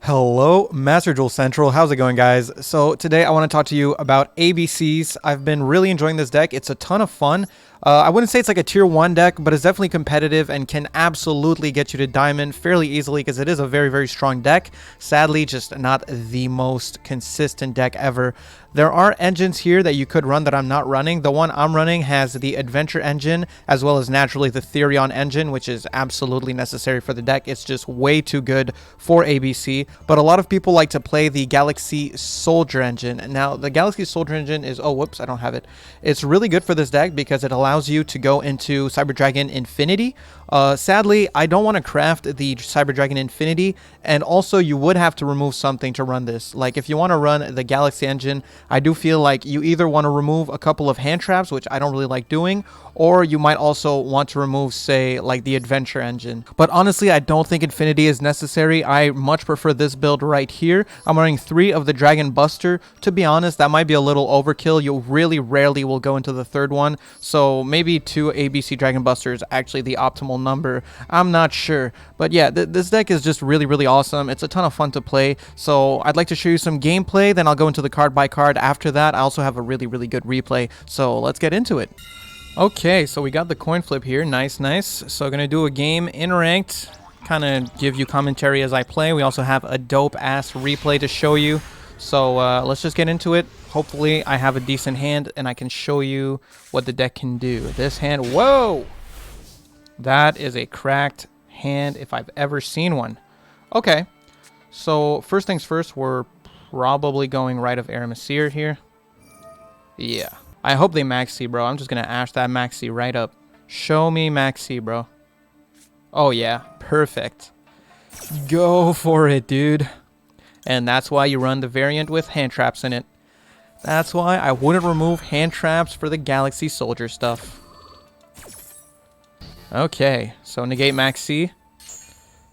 Hello, Master Duel Central. How's it going, guys? So today I want to talk to you about ABCs. I've been really enjoying this deck. It's a ton of fun. I wouldn't say it's like a tier 1 deck, but it's definitely competitive and can absolutely get you to diamond fairly easily because it is a very, very strong deck. Sadly, just not the most consistent deck ever. There are engines here that you could run that I'm not running. The one I'm running has the Adventure engine as well as naturally the Therion engine, which is absolutely necessary for the deck. It's just way too good for ABC. But a lot of people like to play the Galaxy Soldier engine. Now, the Galaxy Soldier engine is... Oh, whoops, I don't have it. It's really good for this deck because it allows you to go into Cyber Dragon Infinity. Sadly, I don't want to craft the Cyber Dragon Infinity, and also you would have to remove something to run this. Like, if you want to run the Galaxy engine, I do feel like you either want to remove a couple of hand traps, which I don't really like doing, or you might also want to remove, say, like the Adventure engine. But honestly, I don't think Infinity is necessary. I much prefer this build right here. I'm running 3 of the Dragon Buster. To be honest, that might be a little overkill. You really rarely will go into the third one, so maybe 2 ABC Dragon Buster is actually the optimal number. I'm not sure, but yeah, this deck is just really, really awesome. It's a ton of fun to play, so I'd like to show you some gameplay, then I'll go into the card by card. After that, I also have a really, really good replay, so let's get into it. Okay, so we got the coin flip here. Nice, nice. So gonna do a game in ranked, kind of give you commentary as I play. We also have a dope-ass replay to show you, so let's just get into it. Hopefully I have a decent hand and I can show you what the deck can do. This hand, whoa! That is a cracked hand if I've ever seen one. Okay, so first things first, we're probably going right of Aramesir here. Yeah. I hope they maxi, bro. I'm just going to ash that maxi right up. Show me maxi, bro. Oh, yeah. Perfect. Go for it, dude. And that's why you run the variant with hand traps in it. That's why I wouldn't remove hand traps for the Galaxy Soldier stuff. Okay, so negate maxi.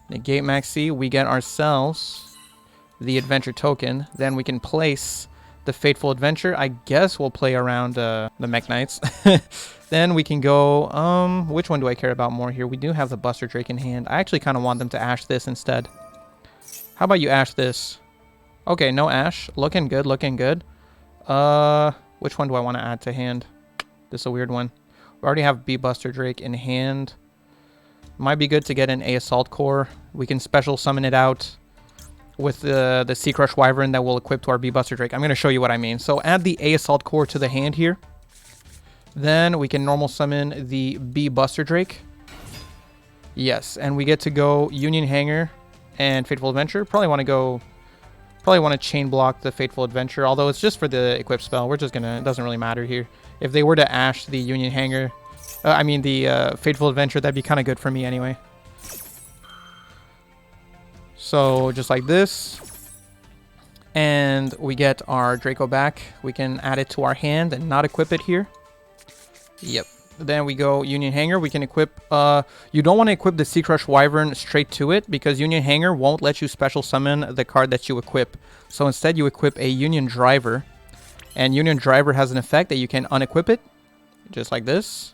Negate maxi. We get ourselves the Adventure token. Then we can place the Fateful Adventure. I guess we'll play around the Mech Knights. Then we can go... which one do I care about more here? We do have the Buster Drake in hand. I actually kind of want them to ash this instead. How about you ash this? Okay, no ash. Looking good, looking good. Which one do I want to add to hand? This is a weird one. We already have B Buster Drake in hand. Might be good to get an A Assault Core. We can special summon it out with the Sea Crush Wyvern that will equip to our B Buster Drake. I'm going to show you what I mean. So add the A Assault Core to the hand here. Then we can normal summon the B Buster Drake. Yes, and we get to go Union Hanger and Fateful Adventure. Probably want to chain block the Fateful Adventure, although it's just for the equip spell. We're just gonna, it doesn't really matter here. If they were to ash the Union Hanger, the Fateful Adventure, that'd be kind of good for me anyway. So just like this, and we get our Draco back. We can add it to our hand and not equip it here. Yep. Then we go Union Hanger. We can equip... you don't want to equip the Sea Crush Wyvern straight to it because Union Hanger won't let you special summon the card that you equip. So instead you equip a Union Driver. And Union Driver has an effect that you can unequip it. Just like this.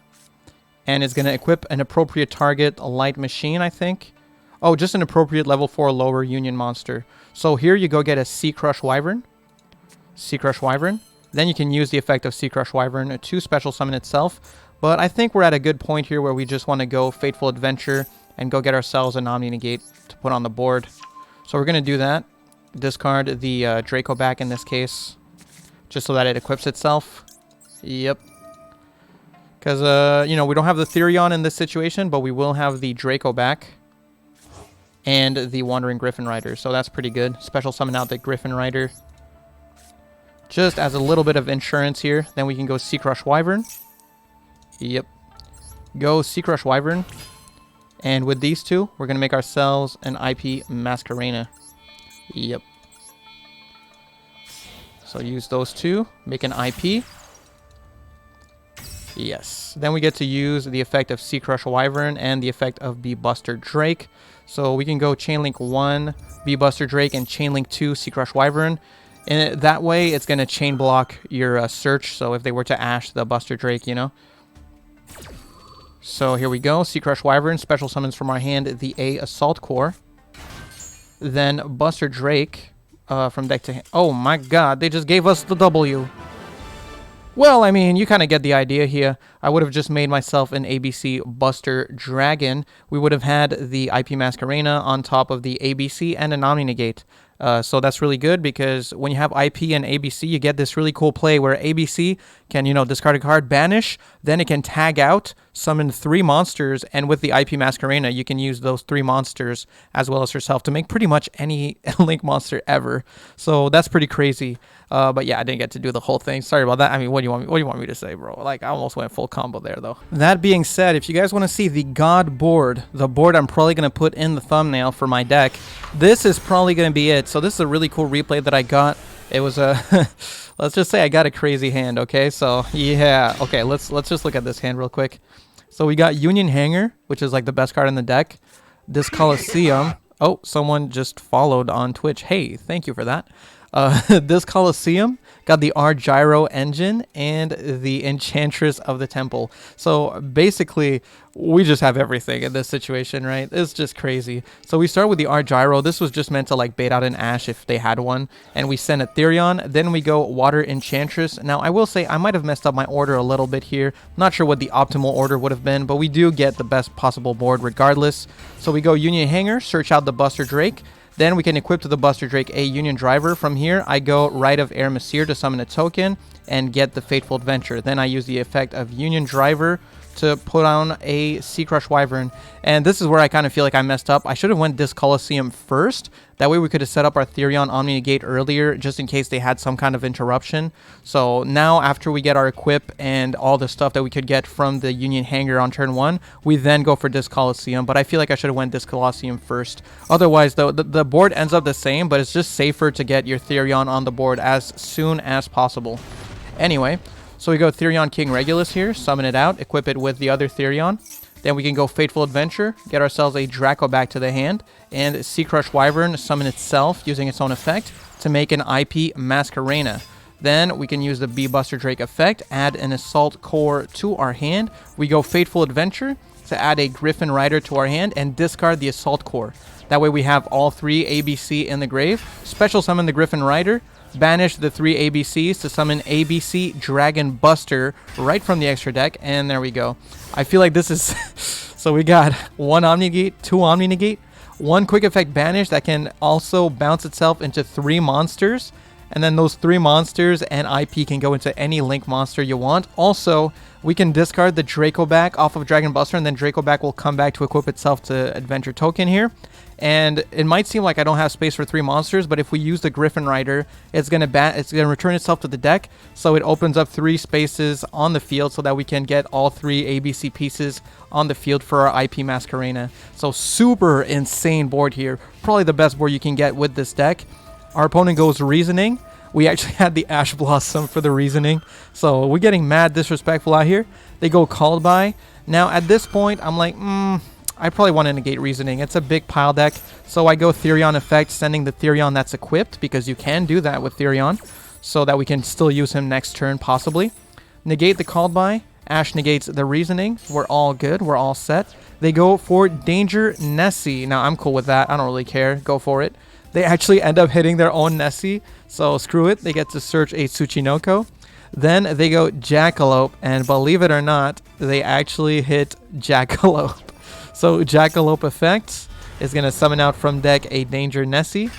And it's going to equip an appropriate target, a light machine, I think. Oh, just an appropriate level 4 lower Union monster. So here you go get a Sea Crush Wyvern. Sea Crush Wyvern. Then you can use the effect of Sea Crush Wyvern to special summon itself. But I think we're at a good point here where we just want to go Fateful Adventure and go get ourselves an Omni Negate to put on the board. So we're going to do that. Discard the Draco back in this case, just so that it equips itself. Yep. Because, we don't have the Therion in this situation, but we will have the Draco back. And the Wandering Griffin Rider, so that's pretty good. Special summon out the Griffin Rider. Just as a little bit of insurance here. Then we can go Sea Crush Wyvern. Yep. Go Sea Crush Wyvern. And with these two, we're going to make ourselves an IP Masquerena. Yep. So use those two. Make an IP. Yes. Then we get to use the effect of Sea Crush Wyvern and the effect of B Buster Drake. So we can go Chainlink 1, B Buster Drake, and Chainlink 2, Sea Crush Wyvern. And that way, it's going to chain block your search. So if they were to ash the Buster Drake, So here we go. Sea Crush Wyvern. Special summons from our hand the A Assault Core. Then Buster Drake from deck to hand. Oh my god, they just gave us the W. Well, I mean, you kind of get the idea here. I would have just made myself an ABC Buster Dragon. We would have had the IP Masquerena on top of the ABC and an Omni Negate. So that's really good because when you have IP and ABC, you get this really cool play where ABC can, discard a card, banish, then it can tag out, summon 3 monsters, and with the IP Masquerena, you can use those 3 monsters as well as herself to make pretty much any Link monster ever. So that's pretty crazy. But yeah, I didn't get to do the whole thing. Sorry about that. I mean, what do you want me to say, bro? Like, I almost went full combo there, though. That being said, if you guys want to see the God board, the board I'm probably going to put in the thumbnail for my deck, this is probably going to be it. So this is a really cool replay that I got. It was a... let's just say I got a crazy hand, okay? So, yeah. Okay, let's just look at this hand real quick. So we got Union Hanger, which is like the best card in the deck. This Coliseum. Oh, someone just followed on Twitch. Hey, thank you for that. This Coliseum got the Gyro engine and the Enchantress of the Temple. So basically, we just have everything in this situation, right? It's just crazy. So we start with the Gyro. This was just meant to like bait out an Ash if they had one. And we send a Therion. Then we go Water Enchantress. Now, I will say I might have messed up my order a little bit here. Not sure what the optimal order would have been, but we do get the best possible board regardless. So we go Union Hanger, search out the Buster Drake. Then we can equip to the Buster Drake a Union Driver. From here, I go Rite of Air Messier to summon a token and get the Fateful Adventure. Then I use the effect of Union Driver to put on a Sea Crush Wyvern. And this is where I kind of feel like I messed up. I should have went this Coliseum first. That way we could have set up our Therion Omni Negate earlier just in case they had some kind of interruption. So now after we get our equip and all the stuff that we could get from the Union Hanger on turn 1, we then go for this Coliseum. But I feel like I should have went this Coliseum first. Otherwise, though, the board ends up the same, but it's just safer to get your Therion on the board as soon as possible. Anyway, so we go Therion King Regulus here, summon it out, equip it with the other Therion. Then we can go Fateful Adventure, get ourselves a Draco back to the hand, and Sea Crush Wyvern summon itself using its own effect to make an IP Masquerena. Then we can use the B Buster Drake effect, add an Assault Core to our hand. We go Fateful Adventure to add a Griffin Rider to our hand and discard the Assault Core. That way we have all 3 ABC in the grave. Special summon the Griffin Rider. Banish the 3 ABCs to summon ABC Dragon Buster right from the extra deck, and there we go. I feel like this is... so we got 1 Omni Negate, 2 Omni Negate, 1 Quick Effect Banish that can also bounce itself into 3 monsters, and then those 3 monsters and IP can go into any Link monster you want. Also, we can discard the Draco back off of Dragon Buster, and then Draco back will come back to equip itself to Adventure Token here. And it might seem like I don't have space for 3 monsters, but if we use the Griffin Rider, it's gonna return itself to the deck, so it opens up 3 spaces on the field so that we can get all 3 ABC pieces on the field for our IP Masquerena. So super insane board here, probably the best board you can get with this deck. Our opponent goes Reasoning. We actually had the Ash Blossom for the Reasoning, so we're getting mad disrespectful out here. They go Called By. Now at this point, I'm like, I probably want to negate Reasoning. It's a big pile deck, so I go Therion effect, sending the Therion that's equipped, because you can do that with Therion, so that we can still use him next turn, possibly. Negate the Called By. Ash negates the Reasoning. We're all good. We're all set. They go for Danger Nessie. Now, I'm cool with that. I don't really care. Go for it. They actually end up hitting their own Nessie, so screw it. They get to search a Tsuchinoko. Then they go Jackalope, and believe it or not, they actually hit Jackalope. So Jackalope effect is going to summon out from deck a Danger Nessie.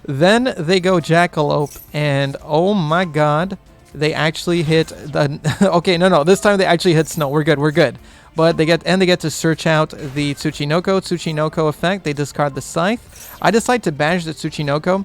Then they go Jackalope, and oh my god, they actually hit the... okay, no, this time they actually hit Snow. We're good. But they get to search out the Tsuchinoko effect. They discard the Scythe. I decide to banish the Tsuchinoko.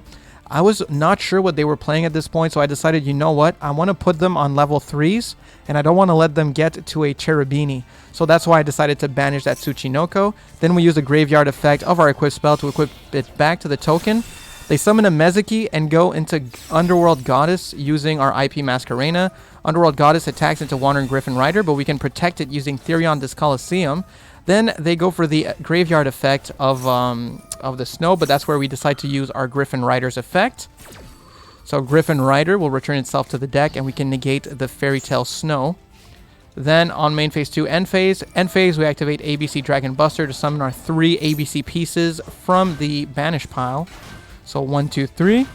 I was not sure what they were playing at this point, so I decided, you know what? I want to put them on level 3s, and I don't want to let them get to a Cherubini. So that's why I decided to banish that Tsuchinoko. Then we use the Graveyard effect of our equip spell to equip it back to the token. They summon a Mezuki and go into Underworld Goddess using our IP Masquerena. Underworld Goddess attacks into Wandering Griffin Rider, but we can protect it using Therion this Coliseum. Then they go for the Graveyard effect of the Snow, but that's where we decide to use our Griffin Rider's effect. So Griffin Rider will return itself to the deck, and we can negate the Fairy Tale Snow. Then on main phase 2, end phase, we activate ABC Dragon Buster to summon our 3 ABC pieces from the banish pile. So 1, 2, 3.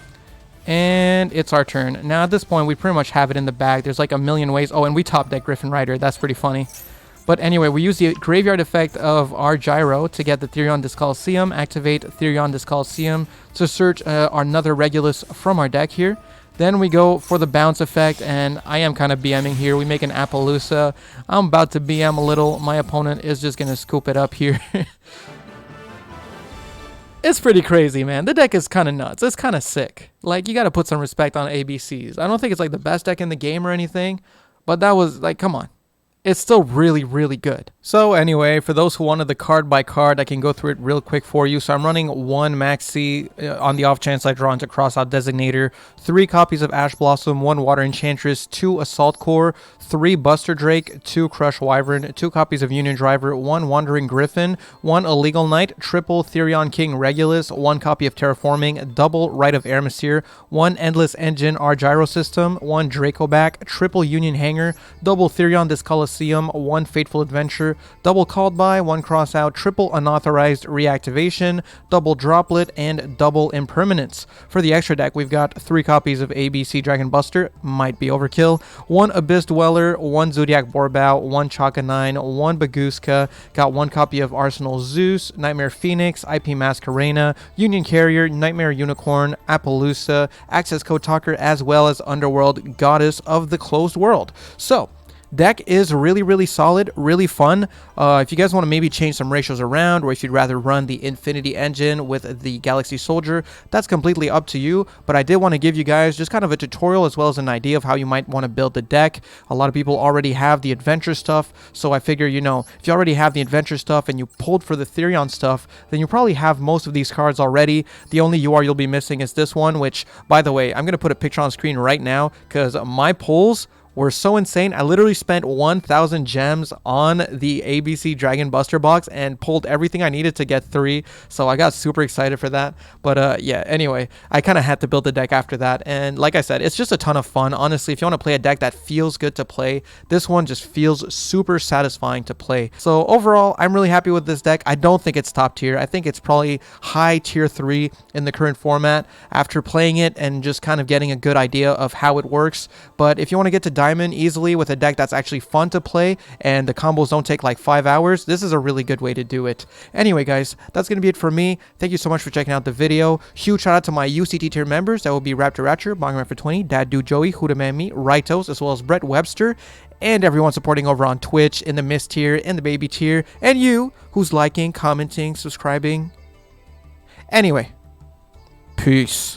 And it's our turn. Now at this point, we pretty much have it in the bag. There's like a million ways. Oh, and we top deck Griffin Rider. That's pretty funny. But anyway, we use the graveyard effect of our Gyro to get the Therion Disc Coliseum. Activate Therion Disc Coliseum to search another Regulus from our deck here. Then we go for the bounce effect, and I am kind of BMing here. We make an Appaloosa. I'm about to BM a little. My opponent is just going to scoop it up here. It's pretty crazy, man. The deck is kind of nuts. It's kind of sick. Like, you got to put some respect on ABCs. I don't think it's like the best deck in the game or anything, but that was like, come on. It's still really, really good. So anyway, for those who wanted the card by card, I can go through it real quick for you. So I'm running 1 Maxi on the off chance I draw into Crossout Designator, 3 copies of Ash Blossom, 1 Water Enchantress, 2 Assault Core, 3 Buster Drake, 2 Crush Wyvern, 2 copies of Union Driver, 1 Wandering Griffin, 1 Illegal Knight, triple Therion King Regulus, 1 copy of Terraforming, double Rite of Eremsir, 1 Endless Engine R Gyro System, 1 Dracoback, triple Union Hanger, double Therion Disc Coliseum, 1 Fateful Adventure, double Called By, 1 Crossout, triple Unauthorized Reactivation, double Droplet, and double Impermanence. For the extra deck, we've got 3 copies of ABC Dragon Buster, might be overkill, 1 Abyss Dweller, 1 Zodiac Borbao, 1 Chaka 9, 1 Baguska, got 1 copy of Arsenal Zeus, Nightmare Phoenix, IP Masquerena, Union Carrier, Nightmare Unicorn, Appaloosa, Access Code Talker, as well as Underworld, Goddess of the Closed World. So, deck is really, really solid, really fun. If you guys want to maybe change some ratios around, or if you'd rather run the Infinity Engine with the Galaxy Soldier, that's completely up to you. But I did want to give you guys just kind of a tutorial as well as an idea of how you might want to build the deck. A lot of people already have the adventure stuff, so I figure, you know, if you already have the adventure stuff and you pulled for the Therion stuff, then you probably have most of these cards already. The only UR you'll be missing is this one, which, by the way, I'm going to put a picture on screen right now because my pulls were so insane. I literally spent 1,000 gems on the ABC Dragon Buster box and pulled everything I needed to get 3. So I got super excited for that. But yeah, anyway, I kind of had to build the deck after that. And like I said, it's just a ton of fun. Honestly, if you want to play a deck that feels good to play, this one just feels super satisfying to play. So overall, I'm really happy with this deck. I don't think it's top tier. I think it's probably high tier 3 in the current format after playing it and just kind of getting a good idea of how it works. But if you want to get to Diamond easily with a deck that's actually fun to play and the combos don't take like 5 hours, this is a really good way to do it. Anyway guys, that's going to be it for me. Thank you so much for checking out the video. Huge shout out to my UCT tier members. That will be Raptor Ratcher, Bongman for 20, Dad Do Joey, Huda Man Me, Ritos, as well as Brett Webster, and everyone supporting over on Twitch, in the Mist tier, in the Baby tier, and you who's liking, commenting, subscribing. Anyway, peace.